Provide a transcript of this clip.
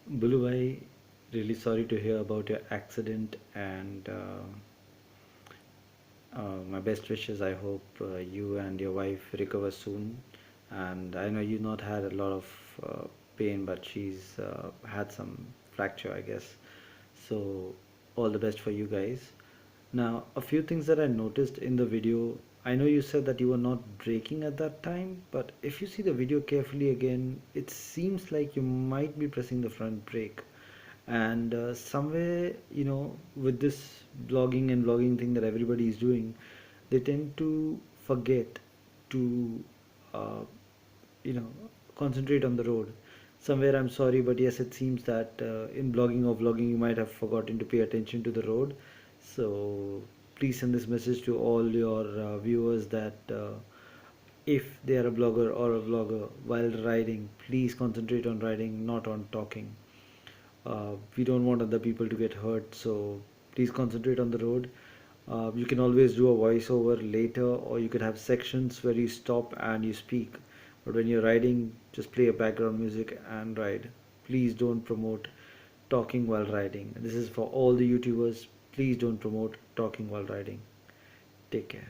Bulu bhai, really sorry to hear about your accident, and my best wishes. I hope you and your wife recover soon. And I know you not had a lot of pain, but she's had some fracture, I guess. So all the best for you guys. Now, a few things that I noticed in the video. I know you said that you were not braking at that time, but if you see the video carefully again, it seems like you might be pressing the front brake. And somewhere, with this blogging and vlogging thing that everybody is doing, they tend to forget to, uh, you know, concentrate on the road. Somewhere, I'm sorry, but yes, it seems that in blogging or vlogging, you might have forgotten to pay attention to the road. So please send this message to all your viewers that if they are a blogger or a vlogger while riding, please concentrate on riding, not on talking. We don't want other people to get hurt, so please concentrate on the road. You can always do a voiceover later, or you could have sections where you stop and you speak. But when you're riding, just play a background music and ride. Please don't promote talking while riding. This is for all the YouTubers. Please don't promote talking while riding. Take care.